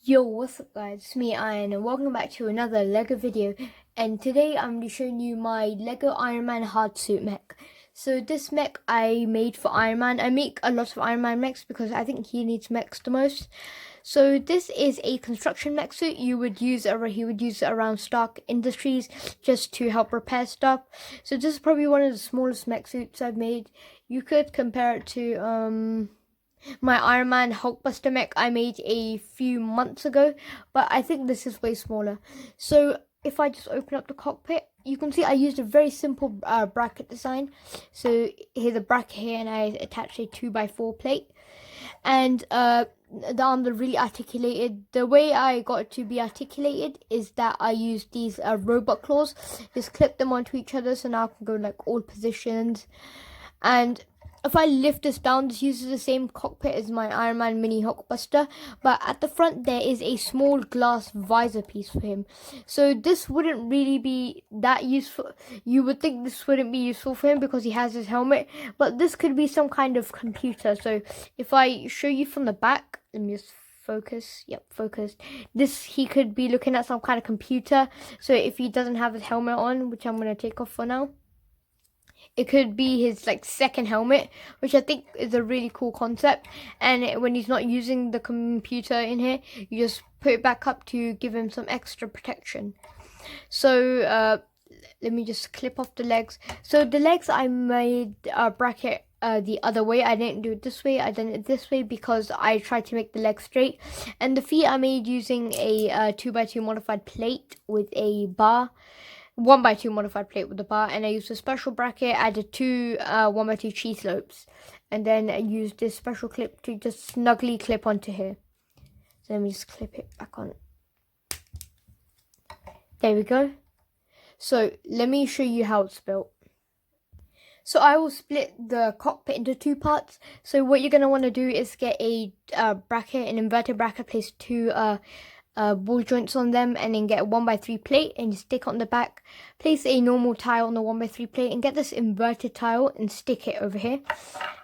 Yo, what's up guys, it's me Ayan and welcome back to another LEGO video, and today I'm going to be showing you my LEGO Iron Man hardsuit mech. So this mech I made for Iron Man. I make a lot of Iron Man mechs because I think he needs mechs the most. So this is a construction mech suit. He would use it around Stark Industries just to help repair stuff. So this is probably one of the smallest mech suits I've made. You could compare it to my Iron Man Hulkbuster mech I made a few months ago, but I think this is way smaller. So if I just open up the cockpit, you can see I used a very simple bracket design. So here's a bracket here, and I attached a 2x4 plate, and the arms are really articulated. The way I got it to be articulated is that I used these robot claws, just clip them onto each other, so now I can go like all positions. And if I lift this down, this uses the same cockpit as my Iron Man mini Hulkbuster, but at the front there is a small glass visor piece for him. So this wouldn't really be that useful. You would think this wouldn't be useful for him because he has his helmet, but this could be some kind of computer. So if I show you from the back, let me just focus. Yep, focused. He could be looking at some kind of computer. So if he doesn't have his helmet on, which I'm going to take off for now, it could be his like second helmet, which I think is a really cool concept. And when he's not using the computer in here, you just put it back up to give him some extra protection. So let me just clip off the legs. So the legs I made bracket the other way. I didn't do it this way. I done it this way because I tried to make the legs straight. And the feet I made using a 2x2 modified plate with a bar. 1x2 modified plate with a bar, and I used a special bracket. I did two 1x2 cheese slopes, and then I used this special clip to just snugly clip onto here. So let me just clip it back on. There we go. So let me show you how it's built. So I will split the cockpit into two parts. So what you're going to want to do is get a bracket, an inverted bracket, place two ball joints on them, and then get a 1x3 plate and just stick it on the back. Place a normal tile on the 1x3 plate and get this inverted tile and stick it over here.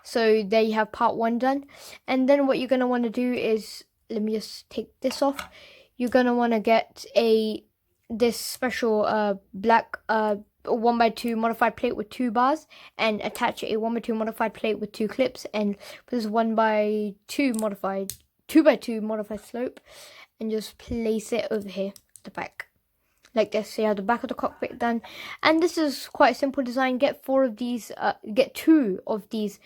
So there you have part one done. And then what you're going to want to do is, let me just take this off. You're going to want to get this special black 1x2 modified plate with two bars, and attach a 1x2 modified plate with two clips, and put this 2x2 modified slope, and just place it over here at the back like this. So you have the back of the cockpit done, and this is quite a simple design. Get two of these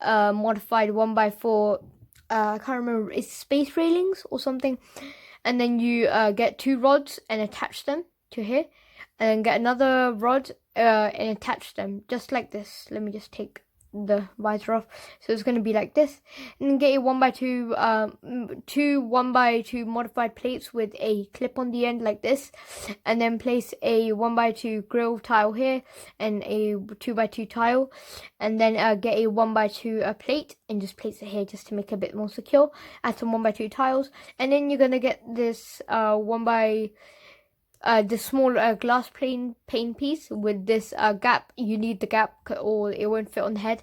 modified 1x4 I can't remember, it's space railings or something, and then you get two rods and attach them to here, and then get another rod and attach them just like this. Let me just take the visor off. So it's going to be like this, and then get a 1x2 two 1x2 modified plates with a clip on the end like this, and then place a 1x2 grill tile here and a 2x2 tile, and then get a 1x2 plate and just place it here just to make it a bit more secure. Add some 1x2 tiles, and then you're going to get this the small glass pane piece with this gap. You need the gap or it won't fit on the head.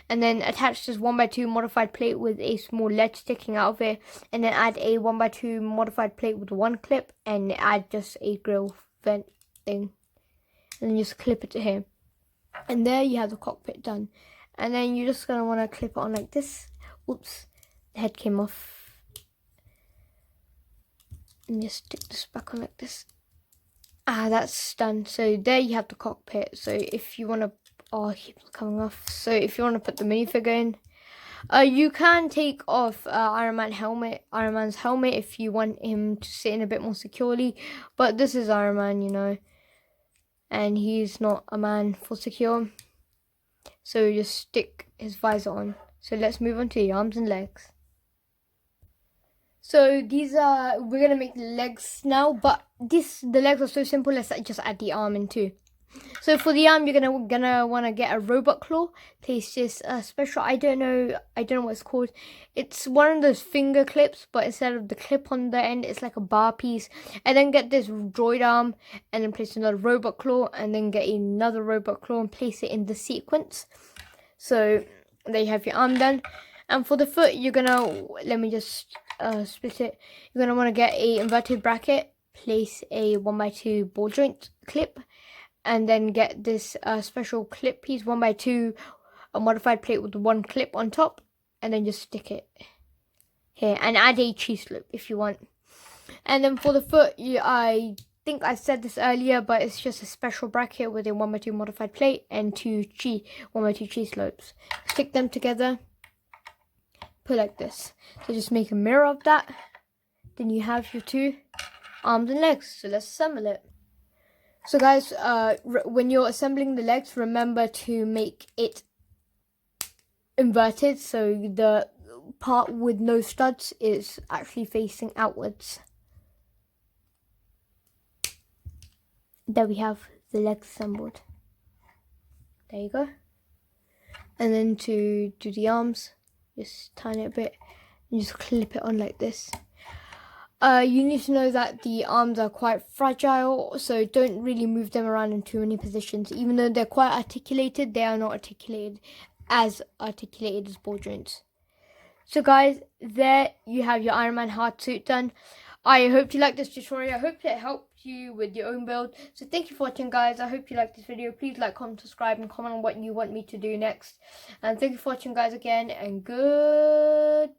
And then attach this 1x2 modified plate with a small ledge sticking out of it, and then add a 1x2 modified plate with one clip, and add just a grill vent thing, and then just clip it to here. And there you have the cockpit done. And then you're just going to want to clip it on like this. Oops, the head came off. And just stick this back on like this. That's done. So there you have the cockpit. So if you want to, it keeps coming off. So if you want to put the minifigure in, you can take off Iron Man's helmet if you want him to sit in a bit more securely. But this is Iron Man, you know, and he's not a man for secure. So just stick his visor on. So let's move on to the arms and legs. So we're gonna make the legs now, but the legs are so simple. Let's just add the arm in too. So for the arm, you're gonna want to get a robot claw. Place this special. I don't know what it's called. It's one of those finger clips, but instead of the clip on the end, it's like a bar piece. And then get this droid arm, and then place another robot claw, and then get another robot claw and place it in the sequence. So there you have your arm done. And for the foot, you're gonna, let me just split it. You're going to want to get a inverted bracket, place a 1x2 ball joint clip, and then get this special clip piece, 1x2, a modified plate with one clip on top, and then just stick it here and add a cheese loop if you want. And then for the foot, I think I said this earlier, but it's just a special bracket with a 1x2 modified plate and 1x2 cheese loops. Stick them together, put like this. So just make a mirror of that. Then you have your two arms and legs. So let's assemble it. So guys, when you're assembling the legs, remember to make it inverted, so the part with no studs is actually facing outwards. There we have the legs assembled. There you go. And then to do the arms, just tighten it a bit and just clip it on like this. You need to know that the arms are quite fragile, so don't really move them around in too many positions. Even though they're quite articulated, they are not as articulated as ball joints. So guys, there you have your Iron Man hard suit done. I hope you liked this tutorial. I hope it helped you with your own build. So thank you for watching, guys. I hope you liked this video. Please like, comment, subscribe, and comment on what you want me to do next. And thank you for watching, guys, again, and goodbye.